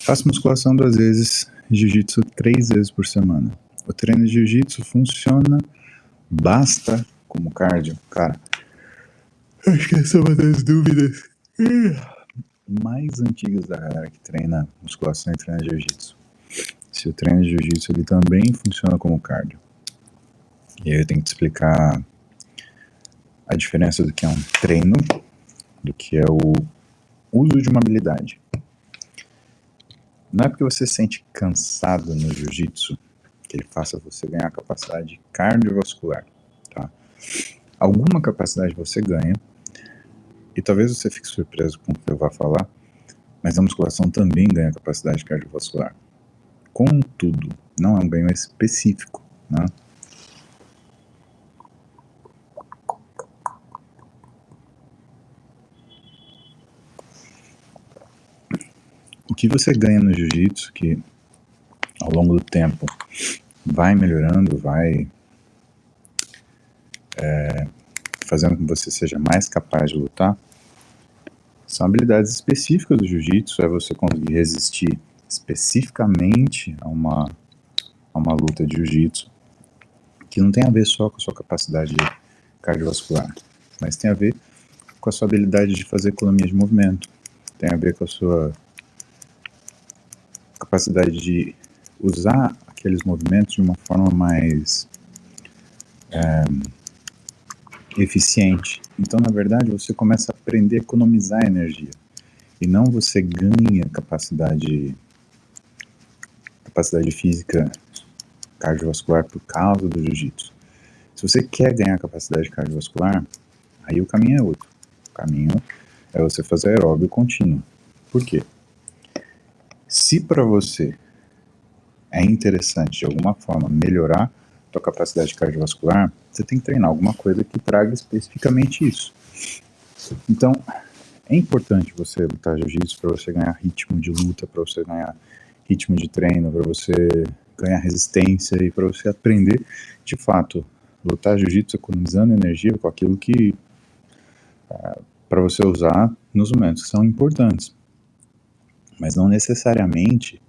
Faço musculação 2 vezes, jiu-jitsu 3 vezes por semana. O treino de jiu-jitsu funciona, basta como cardio. Cara, acho que essa é uma das dúvidas mais antigas da galera que treina musculação e treina jiu-jitsu. Se o treino de jiu-jitsu ele também funciona como cardio. E aí eu tenho que te explicar a diferença do que é um treino, do que é o uso de uma habilidade. Não é porque você se sente cansado no jiu-jitsu que ele faça você ganhar capacidade cardiovascular, tá? Alguma capacidade você ganha, e talvez você fique surpreso com o que eu vou falar, mas a musculação também ganha capacidade cardiovascular. Contudo, não é um ganho específico, né? O que você ganha no jiu-jitsu, que ao longo do tempo vai melhorando, vai fazendo com que você seja mais capaz de lutar, são habilidades específicas do jiu-jitsu, é você conseguir resistir especificamente a uma luta de jiu-jitsu, que não tem a ver só com a sua capacidade cardiovascular, mas tem a ver com a sua habilidade de fazer economia de movimento, tem a ver com a sua capacidade de usar aqueles movimentos de uma forma mais eficiente. Então, na verdade, você começa a aprender a economizar energia, e não você ganha capacidade física cardiovascular por causa do jiu-jitsu. Se você quer ganhar capacidade cardiovascular, aí o caminho é outro. O caminho é você fazer aeróbio contínuo. Por quê? Se para você é interessante de alguma forma melhorar a tua capacidade cardiovascular, você tem que treinar alguma coisa que traga especificamente isso. Então, é importante você lutar jiu-jitsu para você ganhar ritmo de luta, para você ganhar ritmo de treino, para você ganhar resistência e para você aprender, de fato, lutar jiu-jitsu economizando energia com aquilo que para você usar nos momentos que são importantes. Mas não necessariamente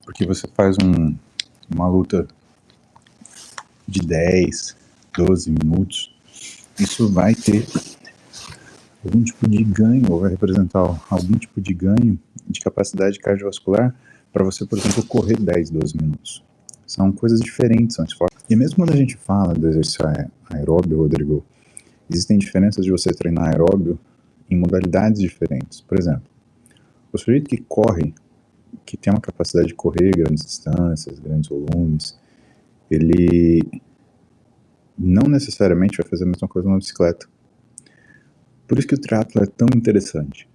porque você faz uma luta de 10, 12 minutos, isso vai ter algum tipo de ganho, ou vai representar algum tipo de ganho de capacidade cardiovascular para você, por exemplo, correr 10, 12 minutos. São coisas diferentes, são esforços. E mesmo quando a gente fala do exercício aeróbio, Rodrigo, existem diferenças de você treinar aeróbio em modalidades diferentes. Por exemplo, o sujeito que corre, que tem uma capacidade de correr grandes distâncias, grandes volumes, ele não necessariamente vai fazer a mesma coisa numa bicicleta. Por isso que o triatlo é tão interessante.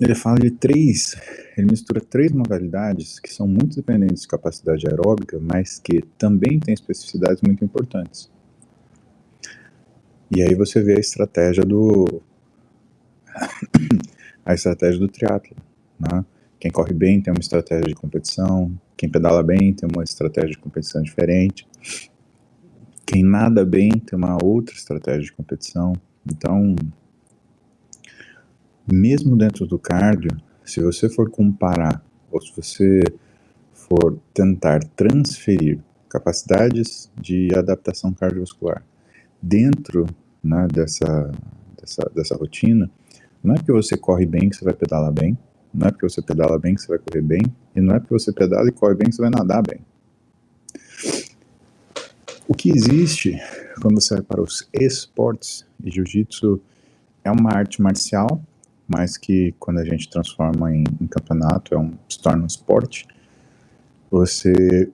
Ele mistura 3 modalidades que são muito dependentes de capacidade aeróbica, mas que também têm especificidades muito importantes. E aí você vê a estratégia do triatlo, né? Quem corre bem tem uma estratégia de competição, quem pedala bem tem uma estratégia de competição diferente, quem nada bem tem uma outra estratégia de competição. Então, mesmo dentro do cardio, se você for comparar, ou se você for tentar transferir capacidades de adaptação cardiovascular dentro, né, dessa rotina, não é porque você corre bem que você vai pedalar bem, não é porque você pedala bem que você vai correr bem, e não é porque você pedala e corre bem que você vai nadar bem. O que existe quando você vai para os esportes, e jiu-jitsu é uma arte marcial, mas que quando a gente transforma em campeonato, se torna um esporte, você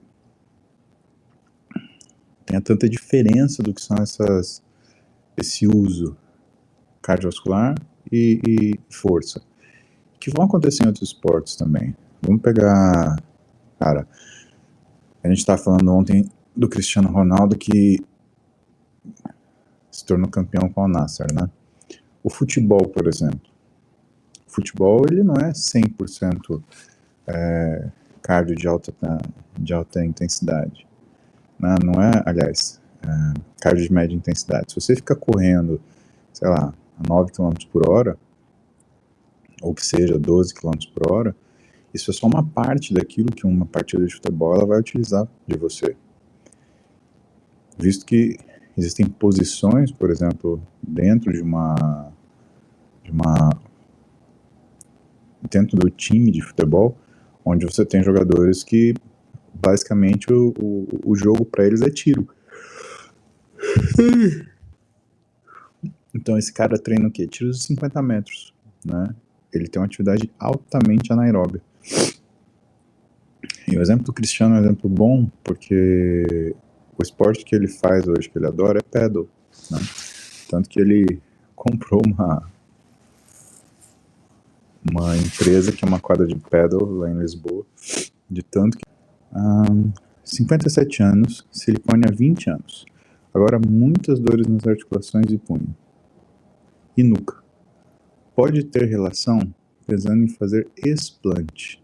tem tanta diferença do que são esse uso cardiovascular e força, que vão acontecer em outros esportes também. Vamos pegar, cara, a gente estava falando ontem do Cristiano Ronaldo, que se tornou campeão com o Al-Nassr, né? O futebol, por exemplo. O futebol, ele não é 100% cardio de alta intensidade. Né? Não é, aliás, cardio de média intensidade. Se você fica correndo, sei lá, a 9 km por hora, ou que seja 12 km por hora, isso é só uma parte daquilo que uma partida de futebol ela vai utilizar de você. Visto que existem posições, por exemplo, dentro dentro do time de futebol, onde você tem jogadores que basicamente o jogo para eles é tiro. Então esse cara treina o quê? Tiros de 50 metros, né? Ele tem uma atividade altamente anaeróbia. E o exemplo do Cristiano é um exemplo bom, porque o esporte que ele faz hoje, que ele adora, é paddle, né? Tanto que ele comprou uma empresa que é uma quadra de paddle lá em Lisboa, de tanto que 57 anos, silicone há 20 anos. Agora muitas dores nas articulações e punho. E nuca. Pode ter relação pensando em fazer explante.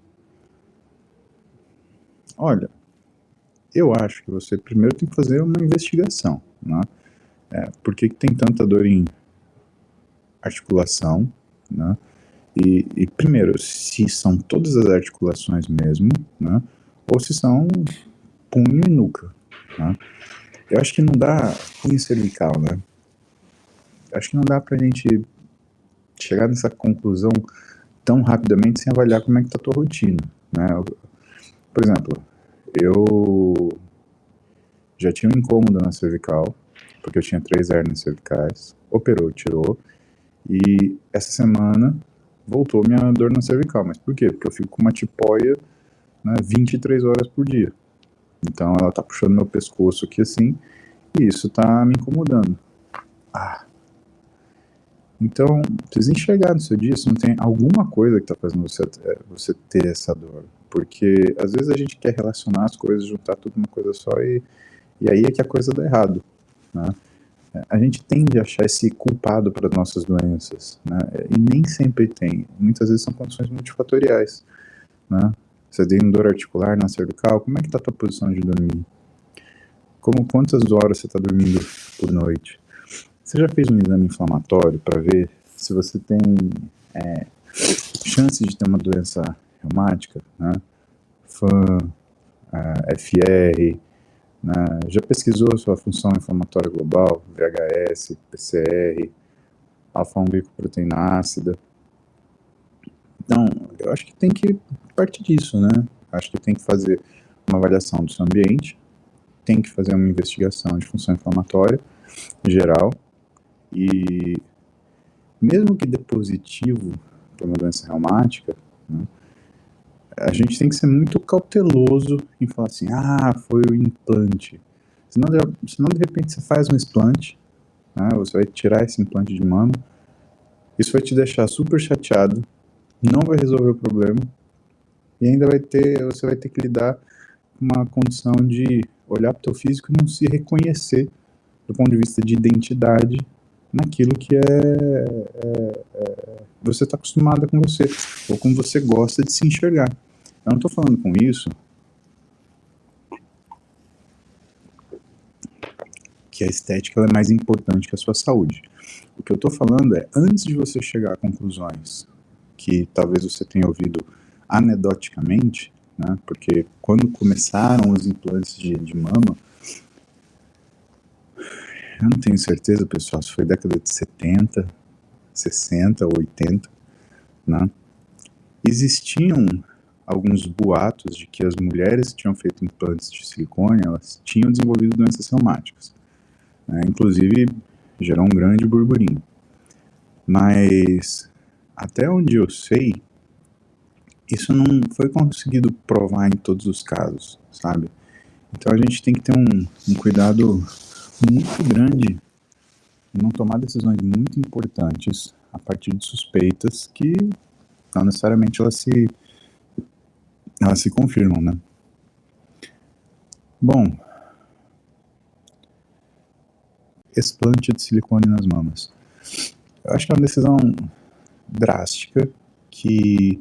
Olha, eu acho que você primeiro tem que fazer uma investigação, né? Por que tem tanta dor em articulação, né? E primeiro, se são todas as articulações mesmo, né? Ou se são punho e nuca, né? Eu acho que não dá punho cervical, né? Acho que não dá pra gente chegar nessa conclusão tão rapidamente sem avaliar como é que tá a tua rotina, né? Por exemplo, eu já tinha um incômodo na cervical, porque eu tinha 3 hérnias cervicais, operou, tirou, e essa semana voltou minha dor na cervical. Mas por quê? Porque eu fico com uma tipóia, né, 23 horas por dia. Então ela tá puxando meu pescoço aqui assim, e isso tá me incomodando. Então, precisa enxergar no seu dia se não tem alguma coisa que tá fazendo você ter essa dor. Porque às vezes a gente quer relacionar as coisas, juntar tudo numa coisa só e aí é que a coisa dá errado, né? A gente tende a achar esse culpado para as nossas doenças, né? E nem sempre tem. Muitas vezes são condições multifatoriais, né? Você tem dor articular na cervical, como é que está a tua posição de dormir? Quantas horas você está dormindo por noite? Você já fez um exame inflamatório para ver se você tem chance de ter uma doença reumática, né? FAM, FR, né? Já pesquisou sua função inflamatória global, VHS, PCR, alfa-1-glicoproteína ácida? Então, eu acho que tem que partir disso, né? Acho que tem que fazer uma avaliação do seu ambiente, tem que fazer uma investigação de função inflamatória geral e mesmo que dê positivo para uma doença reumática, né, a gente tem que ser muito cauteloso em falar assim, foi o implante. Senão de repente você faz um explante, né, você vai tirar esse implante de mama, isso vai te deixar super chateado, não vai resolver o problema, e ainda você vai ter que lidar com uma condição de olhar para o teu físico e não se reconhecer do ponto de vista de identidade naquilo que você está acostumada com você, ou como você gosta de se enxergar. Eu não estou falando com isso que a estética ela é mais importante que a sua saúde. O que eu estou falando é, antes de você chegar a conclusões que talvez você tenha ouvido anedoticamente, né, porque quando começaram os implantes de mama, eu não tenho certeza, pessoal, se foi década de 70, 60 ou 80, né, existiam alguns boatos de que as mulheres que tinham feito implantes de silicone, elas tinham desenvolvido doenças reumáticas, né, inclusive gerou um grande burburinho. Mas, até onde eu sei, isso não foi conseguido provar em todos os casos, sabe? Então a gente tem que ter um cuidado muito grande em não tomar decisões muito importantes a partir de suspeitas que não necessariamente elas se confirmam, né? Bom, explante de silicone nas mamas. Eu acho que é uma decisão drástica que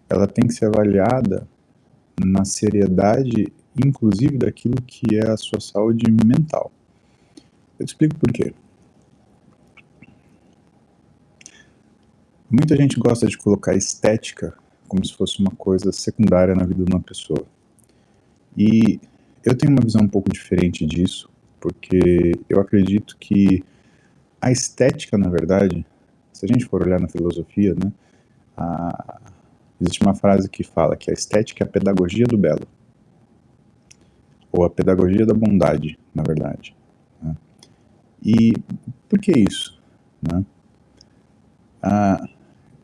ela tem que ser avaliada na seriedade, inclusive daquilo que é a sua saúde mental. Eu te explico por quê. Muita gente gosta de colocar estética como se fosse uma coisa secundária na vida de uma pessoa. E eu tenho uma visão um pouco diferente disso, porque eu acredito que a estética, na verdade, se a gente for olhar na filosofia, né, existe uma frase que fala que a estética é a pedagogia do belo, ou a pedagogia da bondade, na verdade. Né? E por que isso? Né?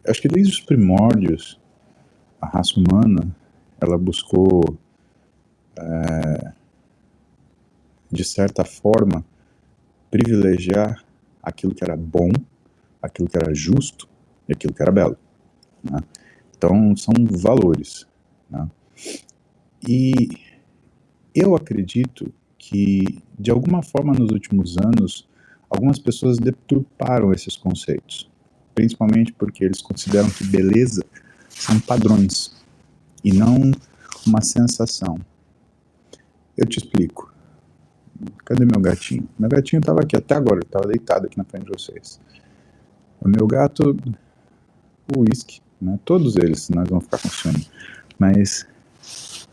Acho que desde os primórdios, a raça humana, ela buscou, de certa forma, privilegiar aquilo que era bom, aquilo que era justo e aquilo que era belo. Né? Então, são valores. Né? E eu acredito que, de alguma forma, nos últimos anos, algumas pessoas deturparam esses conceitos, principalmente porque eles consideram que beleza são padrões e não uma sensação. Eu te explico. Cadê meu gatinho? Meu gatinho estava aqui até agora, ele estava deitado aqui na frente de vocês. O meu gato, o Whisky, né? Todos eles, nós vamos ficar com ciúme. Mas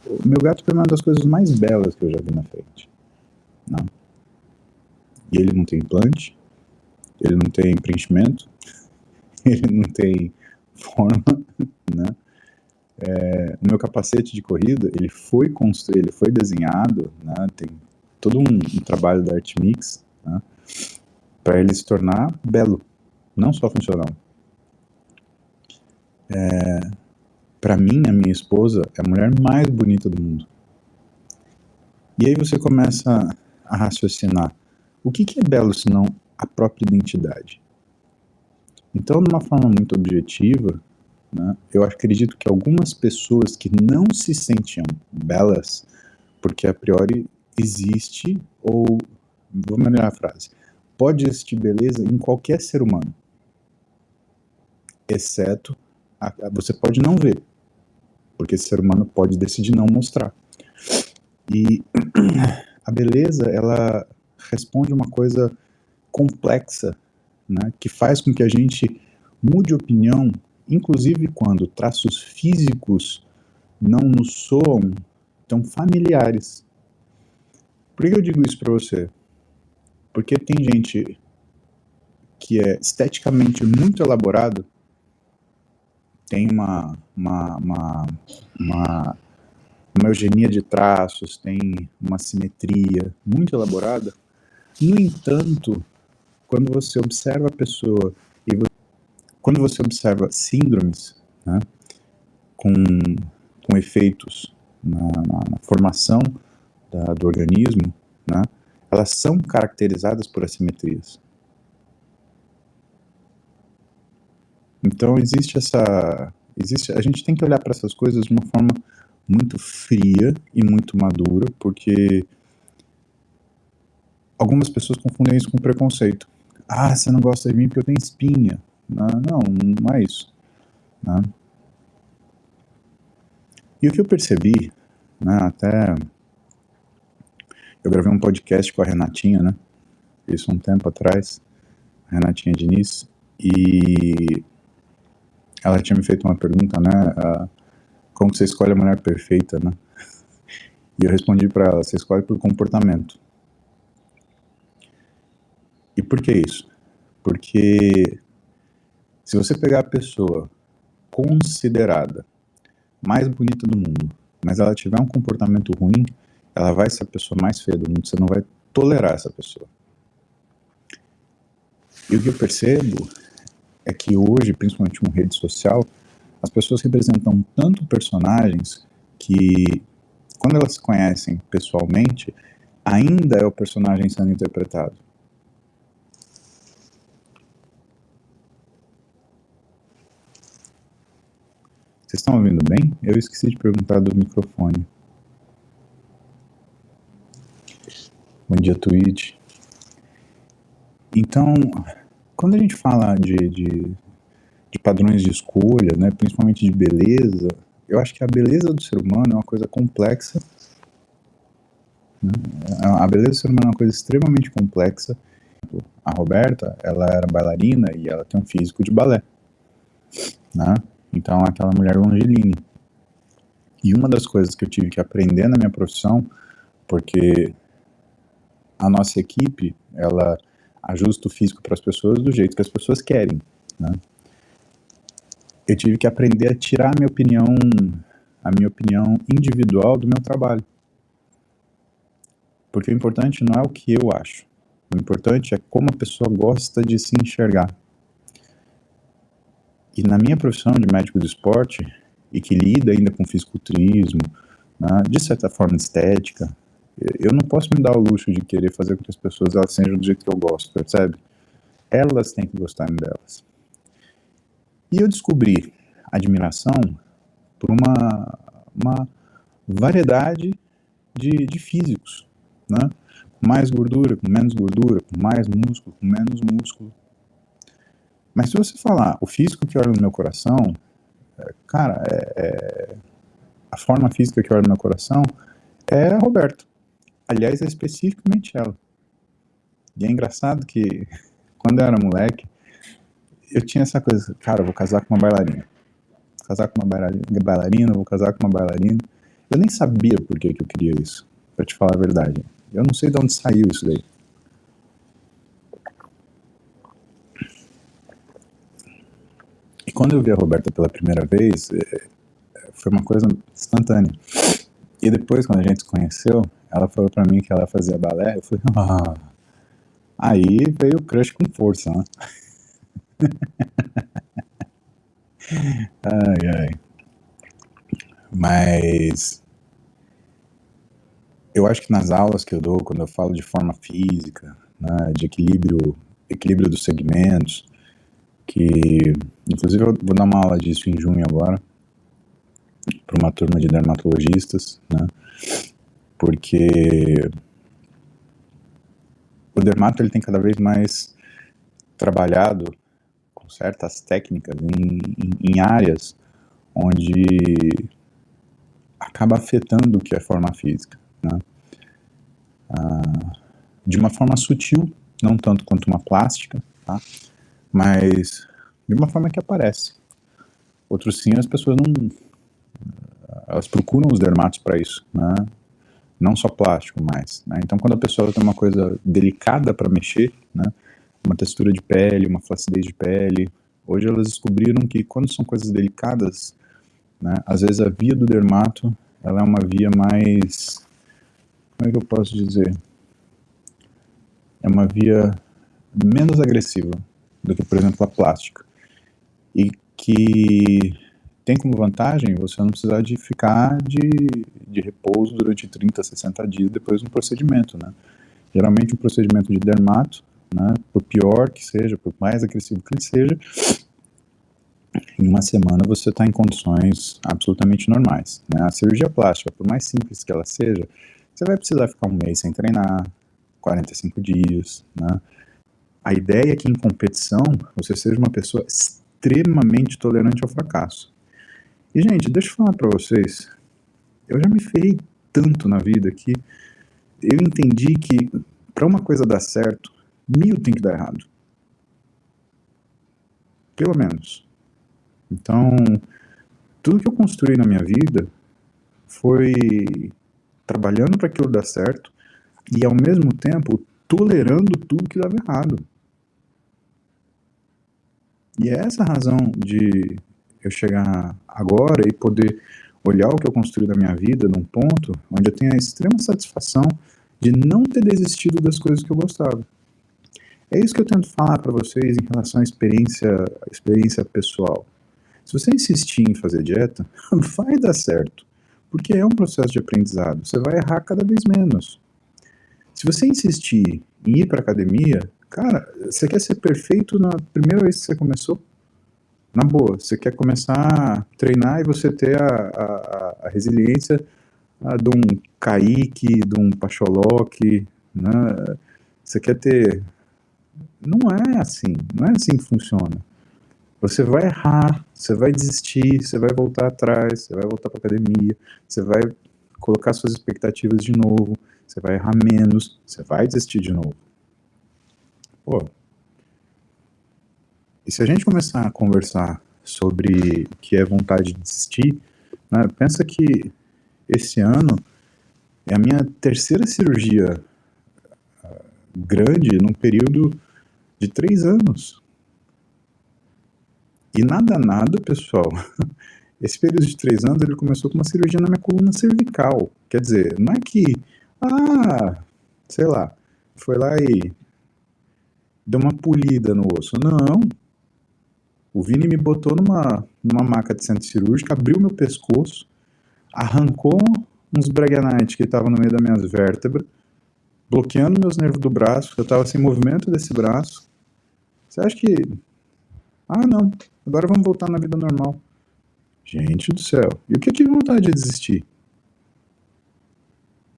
o meu gato foi uma das coisas mais belas que eu já vi na frente. Não. E ele não tem implante, ele não tem preenchimento, ele não tem forma, né? O meu capacete de corrida, ele foi construído, ele foi desenhado, né? Tem todo um trabalho da Artmix, né? Para ele se tornar belo, não só funcional. Para mim, a minha esposa é a mulher mais bonita do mundo. E aí você começa a raciocinar, o que é belo se não a própria identidade? Então, de uma forma muito objetiva, né, eu acredito que algumas pessoas que não se sentiam belas, porque a priori existe, ou, vou melhorar a frase, pode existir beleza em qualquer ser humano, exceto, você pode não ver, porque esse ser humano pode decidir não mostrar. E a beleza, ela responde uma coisa complexa, né, que faz com que a gente mude opinião, inclusive quando traços físicos não nos soam tão familiares. Por que eu digo isso para você? Porque tem gente que é esteticamente muito elaborado, tem uma eugenia de traços, tem uma simetria muito elaborada. No entanto, quando você observa a pessoa e quando você observa síndromes, né, com efeitos na formação do organismo, né, elas são caracterizadas por assimetrias. Então a gente tem que olhar para essas coisas de uma forma muito fria e muito madura, porque algumas pessoas confundem isso com preconceito. Ah, você não gosta de mim porque eu tenho espinha. Não é isso. Né? E o que eu percebi, né, até eu gravei um podcast com a Renatinha, né, isso um tempo atrás, a Renatinha Diniz, e ela tinha me feito uma pergunta, né, como você escolhe a mulher perfeita, né, e eu respondi para ela, você escolhe por comportamento. E por que isso? Porque se você pegar a pessoa considerada mais bonita do mundo, mas ela tiver um comportamento ruim, ela vai ser a pessoa mais feia do mundo, você não vai tolerar essa pessoa. E o que eu percebo é que hoje, principalmente com rede social, as pessoas representam tanto personagens que, quando elas se conhecem pessoalmente, ainda é o personagem sendo interpretado. Vocês estão ouvindo bem? Eu esqueci de perguntar do microfone. Bom dia, Twitch. Então, quando a gente fala de padrões de escolha, né, principalmente de beleza, eu acho que a beleza do ser humano é uma coisa complexa né? A beleza do ser humano é uma coisa extremamente complexa. A Roberta, ela era bailarina e ela tem um físico de balé, né? Então, aquela mulher longilínea. E uma das coisas que eu tive que aprender na minha profissão, porque a nossa equipe, ela ajusta o físico para as pessoas do jeito que as pessoas querem, né? Eu tive que aprender a tirar a minha opinião individual do meu trabalho. Porque o importante não é o que eu acho. O importante é como a pessoa gosta de se enxergar. E na minha profissão de médico do esporte, e que lida ainda com fisiculturismo, né, de certa forma estética, eu não posso me dar o luxo de querer fazer com que as pessoas elas sejam do jeito que eu gosto, percebe? Elas têm que gostarem delas. E eu descobri admiração por uma variedade de físicos, né? Com mais gordura, com menos gordura, com mais músculo, com menos músculo. Mas se você falar o físico que olha no meu coração, cara, a forma física que olha no meu coração é a Roberta. Aliás, é especificamente ela. E é engraçado que quando eu era moleque, eu tinha essa coisa, cara, eu vou casar com uma bailarina. Vou casar com uma bailarina, vou casar com uma bailarina. Eu nem sabia por que eu queria isso, pra te falar a verdade. Eu não sei de onde saiu isso daí. E quando eu vi a Roberta pela primeira vez, foi uma coisa instantânea. E depois, quando a gente se conheceu, ela falou pra mim que ela fazia balé. Eu falei, aí veio o crush com força, né? Ai, ai. Mas eu acho que nas aulas que eu dou, quando eu falo de forma física, né, de equilíbrio dos segmentos, que inclusive eu vou dar uma aula disso em junho agora, para uma turma de dermatologistas, né, porque o dermato ele tem cada vez mais trabalhado com certas técnicas em áreas onde acaba afetando o que é forma física, né? De uma forma sutil, não tanto quanto uma plástica, tá? Mas de uma forma que aparece. Outros sim, as pessoas não, elas procuram os dermatos para isso, né? Não só plástico mais, né? Então, quando a pessoa tem uma coisa delicada para mexer, né? Uma textura de pele, uma flacidez de pele, hoje elas descobriram que quando são coisas delicadas, né? Às vezes a via do dermato, ela é uma via mais, como é que eu posso dizer? É uma via menos agressiva do que, por exemplo, a plástica. E que tem como vantagem você não precisar de ficar de repouso durante 30, 60 dias depois de um procedimento, né? Geralmente um procedimento de dermato, né, por pior que seja, por mais agressivo que ele seja, em uma semana você está em condições absolutamente normais, né? A cirurgia plástica, por mais simples que ela seja, você vai precisar ficar um mês sem treinar, 45 dias, né? A ideia é que em competição você seja uma pessoa extremamente tolerante ao fracasso. E, gente, deixa eu falar pra vocês, eu já me ferrei tanto na vida que eu entendi que pra uma coisa dar certo, 1000 tem que dar errado. Pelo menos. Então, tudo que eu construí na minha vida foi trabalhando para aquilo dar certo e, ao mesmo tempo, tolerando tudo que dava errado. E é essa a razão de eu chegar agora e poder olhar o que eu construí na minha vida num ponto onde eu tenho a extrema satisfação de não ter desistido das coisas que eu gostava. É isso que eu tento falar para vocês em relação à experiência pessoal. Se você insistir em fazer dieta, vai dar certo, porque é um processo de aprendizado, você vai errar cada vez menos. Se você insistir em ir para academia, cara, você quer ser perfeito na primeira vez que você começou? Na boa, você quer começar a treinar e você ter a resiliência de um Kaique, de um Pacholoc, né? Você quer ter... Não é assim que funciona. Você vai errar, você vai desistir, você vai voltar atrás, você vai voltar para academia, você vai colocar suas expectativas de novo, você vai errar menos, você vai desistir de novo. Pô, e se a gente começar a conversar sobre o que é vontade de desistir, né, pensa que esse ano é a minha terceira cirurgia grande num período de 3 anos. E nada, pessoal, esse período de 3 anos ele começou com uma cirurgia na minha coluna cervical. Quer dizer, não é que, sei lá, foi lá e deu uma polida no osso. Não. O Vini me botou numa maca de centro cirúrgico, abriu meu pescoço, arrancou uns Breguenite que estavam no meio das minhas vértebras, bloqueando meus nervos do braço, eu estava sem movimento desse braço. Você acha que... não, agora vamos voltar na vida normal. Gente do céu, e o que eu tive vontade de desistir?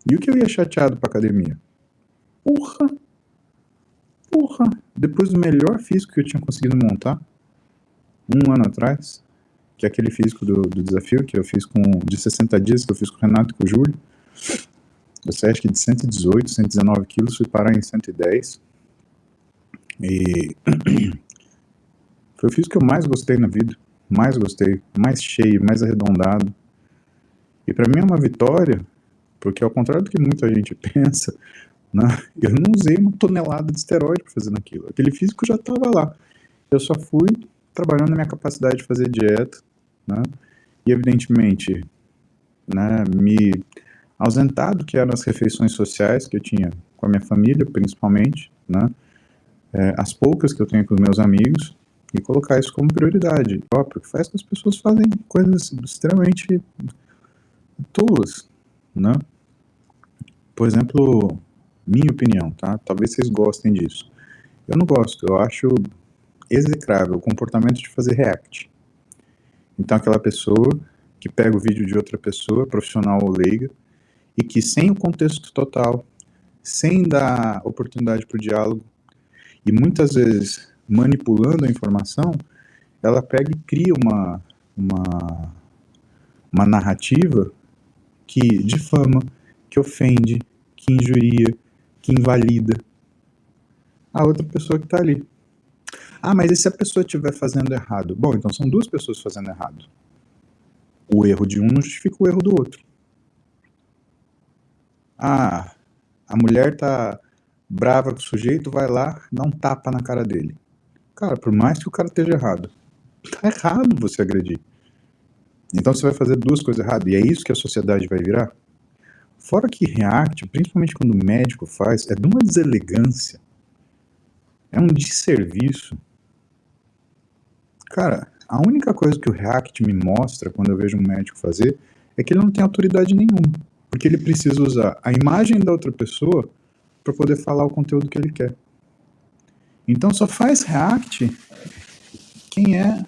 E o que eu ia chateado pra academia? Porra! Depois do melhor físico que eu tinha conseguido montar, 1 ano atrás, que é aquele físico do desafio que eu fiz de 60 dias, que eu fiz com o Renato e com o Júlio. Eu saí acho que de 118, 119 quilos, fui parar em 110. E foi o físico que eu mais gostei na vida. Mais gostei, mais cheio, mais arredondado. E pra mim é uma vitória, porque ao contrário do que muita gente pensa, né, eu não usei 1 tonelada de esteroide pra fazer aquilo. Aquele físico já tava lá. Eu só fui trabalhando na minha capacidade de fazer dieta, né, e evidentemente, né, me ausentar do que eram as refeições sociais que eu tinha com a minha família, principalmente, né, as poucas que eu tenho com os meus amigos, e colocar isso como prioridade. Porque faz que as pessoas fazem coisas extremamente tolas, né? Por exemplo, minha opinião, tá? Talvez vocês gostem disso. Eu não gosto, eu acho execrável o comportamento de fazer react. Então aquela pessoa que pega o vídeo de outra pessoa, profissional ou leiga, e que sem o contexto total, sem dar oportunidade para o diálogo, e muitas vezes manipulando a informação, ela pega e cria uma narrativa que difama, que ofende, que injuria, que invalida a outra pessoa que está ali. Mas e se a pessoa estiver fazendo errado? Bom, então são 2 pessoas fazendo errado. O erro de um não justifica o erro do outro. A mulher tá brava com o sujeito, vai lá, dá um tapa na cara dele. Cara, por mais que o cara esteja errado, tá errado você agredir. Então você vai fazer 2 coisas erradas, e é isso que a sociedade vai virar? Fora que react, principalmente quando o médico faz, é de uma deselegância. É um desserviço. Cara, a única coisa que o react me mostra quando eu vejo um médico fazer é que ele não tem autoridade nenhuma. Porque ele precisa usar a imagem da outra pessoa para poder falar o conteúdo que ele quer. Então só faz react quem é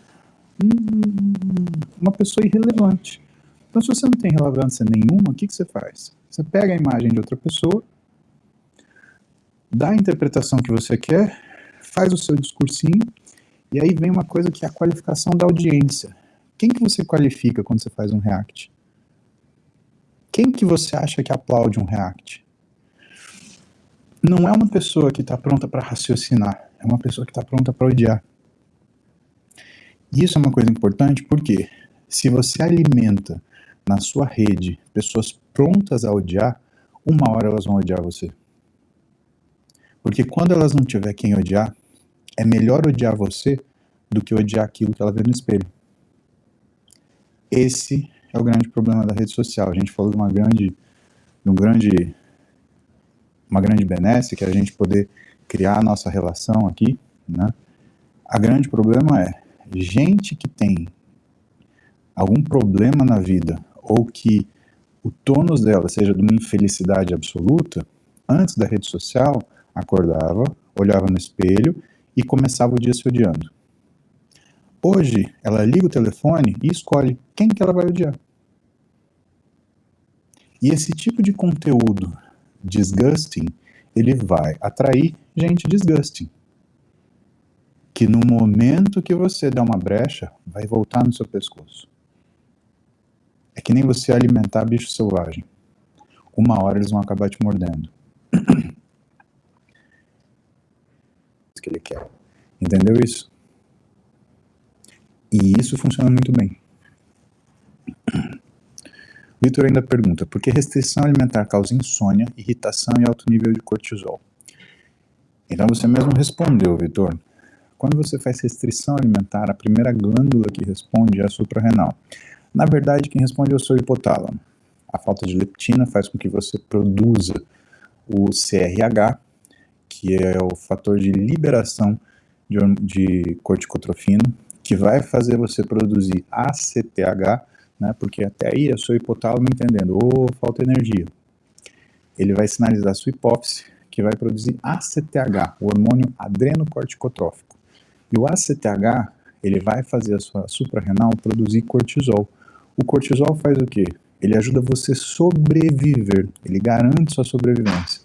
uma pessoa irrelevante. Então se você não tem relevância nenhuma, o que você faz? Você pega a imagem de outra pessoa, dá a interpretação que você quer, faz o seu discursinho, e aí vem uma coisa que é a qualificação da audiência. Quem que você qualifica quando você faz um react? Quem que você acha que aplaude um react? Não é uma pessoa que está pronta para raciocinar, é uma pessoa que está pronta para odiar. E isso é uma coisa importante porque se você alimenta na sua rede pessoas prontas a odiar, uma hora elas vão odiar você. Porque quando elas não tiver quem odiar, é melhor odiar você do que odiar aquilo que ela vê no espelho. Esse é o grande problema da rede social. A gente falou de uma grande benesse, que é a gente poder criar a nossa relação aqui, né? A grande problema é gente que tem algum problema na vida ou que o tônus dela seja de uma infelicidade absoluta, antes da rede social, acordava, olhava no espelho e começava o dia se odiando. Hoje, ela liga o telefone e escolhe quem que ela vai odiar. E esse tipo de conteúdo disgusting, ele vai atrair gente disgusting. Que no momento que você dá uma brecha, vai voltar no seu pescoço. É que nem você alimentar bicho selvagem. uma hora eles vão acabar te mordendo. Que ele quer. Entendeu isso? E isso funciona muito bem. Vitor ainda pergunta, por que restrição alimentar causa insônia, irritação e alto nível de cortisol? Então você mesmo respondeu, Vitor. Quando você faz restrição alimentar, a primeira glândula que responde é a suprarrenal. Na verdade, quem responde é o seu hipotálamo. A falta de leptina faz com que você produza o CRH, que é o fator de liberação de corticotrofina, que vai fazer você produzir ACTH, né, porque até aí é o seu hipotálamo entendendo, falta energia. Ele vai sinalizar a sua hipófise, que vai produzir ACTH, o hormônio adrenocorticotrófico. E o ACTH, ele vai fazer a sua suprarrenal produzir cortisol. O cortisol faz o quê? Ele ajuda você a sobreviver, ele garante sua sobrevivência.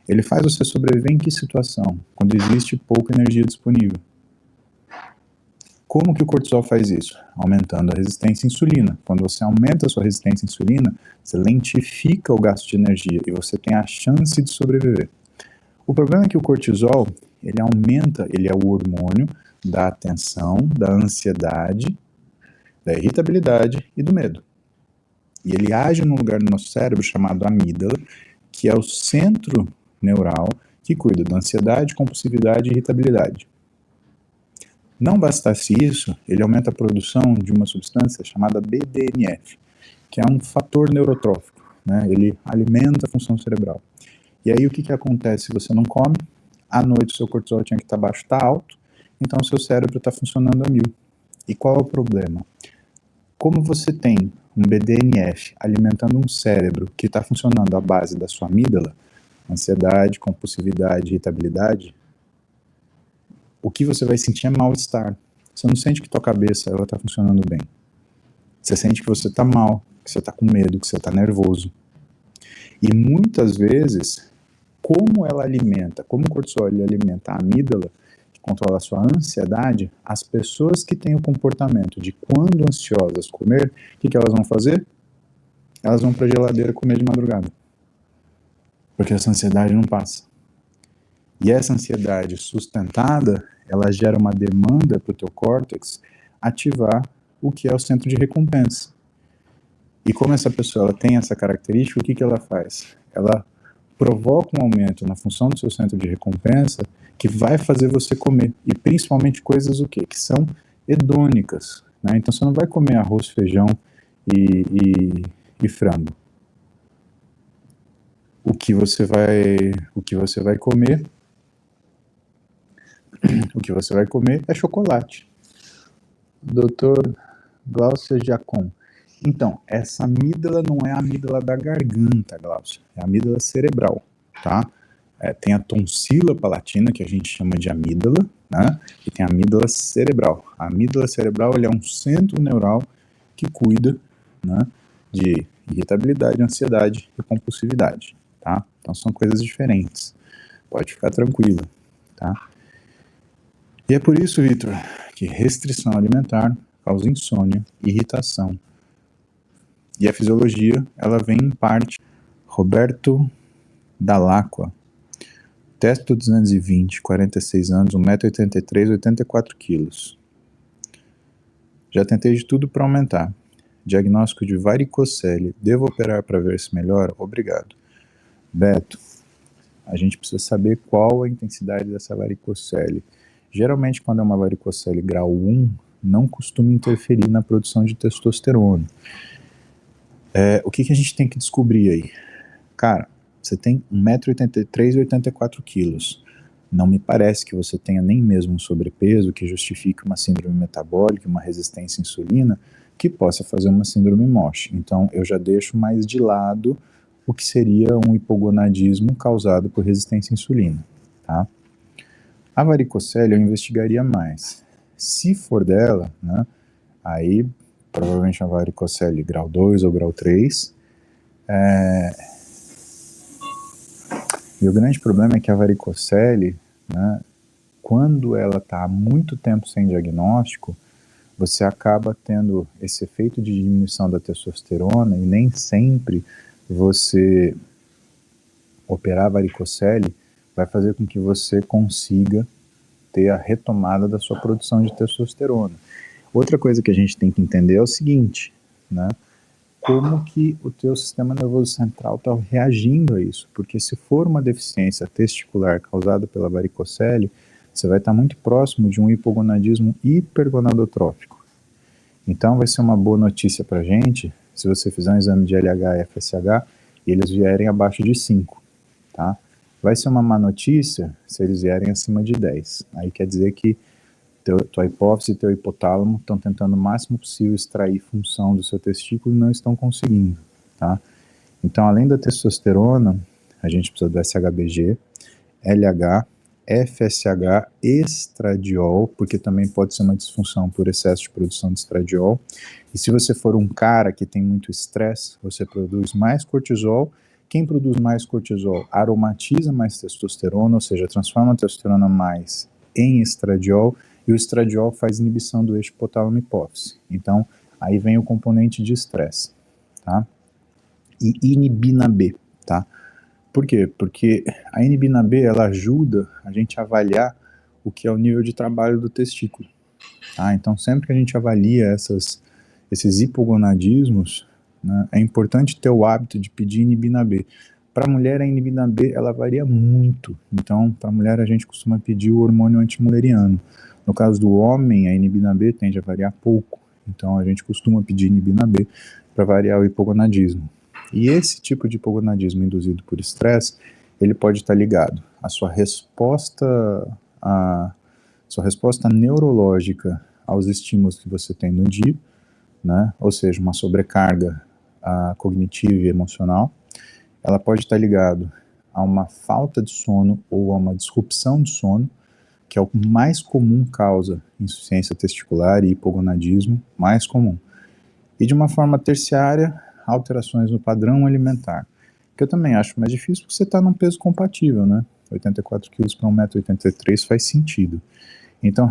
Ele faz você sobreviver em que situação? Quando existe pouca energia disponível. Como que o cortisol faz isso? Aumentando a resistência à insulina. Quando você aumenta a sua resistência à insulina, você lentifica o gasto de energia e você tem a chance de sobreviver. O problema é que o cortisol, ele aumenta, ele é o hormônio da atenção, da ansiedade, da irritabilidade e do medo. E ele age num lugar no nosso cérebro chamado amígdala, que é o centro neural que cuida da ansiedade, compulsividade e irritabilidade. Não bastasse isso, ele aumenta a produção de uma substância chamada BDNF, que é um fator neurotrófico, né? Ele alimenta a função cerebral. E aí o que acontece se você não come? À noite o seu cortisol tinha que estar baixo, está alto, então o seu cérebro está funcionando a 1000. E qual é o problema? Como você tem um BDNF alimentando um cérebro que está funcionando à base da sua amígdala, ansiedade, compulsividade, irritabilidade, o que você vai sentir é mal-estar. Você não sente que tua cabeça está funcionando bem. Você sente que você está mal, que você está com medo, que você está nervoso. E muitas vezes, como o cortisol ele alimenta a amígdala, que controla a sua ansiedade, as pessoas que têm o comportamento de quando ansiosas comer, o que elas vão fazer? Elas vão para a geladeira comer de madrugada. Porque essa ansiedade não passa. E essa ansiedade sustentada, ela gera uma demanda para o teu córtex ativar o que é o centro de recompensa. E como essa pessoa ela tem essa característica, o que ela faz? Ela provoca um aumento na função do seu centro de recompensa que vai fazer você comer. E principalmente coisas o quê? Que são hedônicas. Né? Então você não vai comer arroz, feijão e frango. O que você vai comer é chocolate. Dr. Glaucia Giacom. Então, essa amígdala não é a amígdala da garganta, Glaucia. É a amígdala cerebral, tá? Tem a tonsila palatina, que a gente chama de amígdala, né? E tem a amígdala cerebral. A amígdala cerebral ele é um centro neural que cuida, né, de irritabilidade, ansiedade e compulsividade, tá? Então são coisas diferentes. Pode ficar tranquilo, tá? E é por isso, Vitor, que restrição alimentar causa insônia, irritação. E a fisiologia, ela vem em parte. Roberto Dalacqua, testo 220, 46 anos, 1,83 m, 84 kg. Já tentei de tudo para aumentar. Diagnóstico de varicocele. Devo operar para ver se melhora? Obrigado. Beto, a gente precisa saber qual a intensidade dessa varicocele. Geralmente, quando é uma varicocele grau 1, não costuma interferir na produção de testosterona. O que a gente tem que descobrir aí? Cara, você tem 1,83 m e 84 kg. Não me parece que você tenha nem mesmo um sobrepeso que justifique uma síndrome metabólica, uma resistência à insulina, que possa fazer uma síndrome MOSH. Então, eu já deixo mais de lado o que seria um hipogonadismo causado por resistência à insulina, tá? A varicocele eu investigaria mais. Se for dela, né, aí provavelmente uma varicocele grau 2 ou grau 3. E o grande problema é que a varicocele, né, quando ela está há muito tempo sem diagnóstico, você acaba tendo esse efeito de diminuição da testosterona e nem sempre você operar a varicocele vai fazer com que você consiga ter a retomada da sua produção de testosterona. Outra coisa que a gente tem que entender é o seguinte, né? Como que o teu sistema nervoso central está reagindo a isso, porque se for uma deficiência testicular causada pela varicocele, você vai estar muito próximo de um hipogonadismo hipergonadotrófico. Então vai ser uma boa notícia para a gente se você fizer um exame de LH e FSH e eles vierem abaixo de 5, tá? Vai ser uma má notícia se eles vierem acima de 10. Aí quer dizer que tua hipófise e teu hipotálamo estão tentando o máximo possível extrair função do seu testículo e não estão conseguindo, tá? Então, além da testosterona, a gente precisa do SHBG, LH, FSH, estradiol, porque também pode ser uma disfunção por excesso de produção de estradiol. E se você for um cara que tem muito estresse, você produz mais cortisol. Quem produz mais cortisol aromatiza mais testosterona, ou seja, transforma a testosterona mais em estradiol, e o estradiol faz inibição do eixo hipotálamo-hipófise. Então, aí vem o componente de estresse, tá? E inibina B, tá? Por quê? Porque a inibina B, ela ajuda a gente a avaliar o que é o nível de trabalho do testículo, tá? Então, sempre que a gente avalia esses hipogonadismos, né, é importante ter o hábito de pedir inibina B. Para a mulher, a inibina B, ela varia muito. Então, para a mulher, a gente costuma pedir o hormônio antimuleriano. No caso do homem, a inibina B tende a variar pouco. Então, a gente costuma pedir inibina B para variar o hipogonadismo. E esse tipo de hipogonadismo induzido por estresse, ele pode estar ligado à sua resposta neurológica aos estímulos que você tem no dia, né? Ou seja, uma sobrecarga cognitiva e emocional. Ela pode estar ligado a uma falta de sono ou a uma disrupção de sono, que é o mais comum causa insuficiência testicular e hipogonadismo, mais comum. E de uma forma terciária, alterações no padrão alimentar, que eu também acho mais difícil porque você está num peso compatível, né? 84 quilos para 1,83 m faz sentido. Então,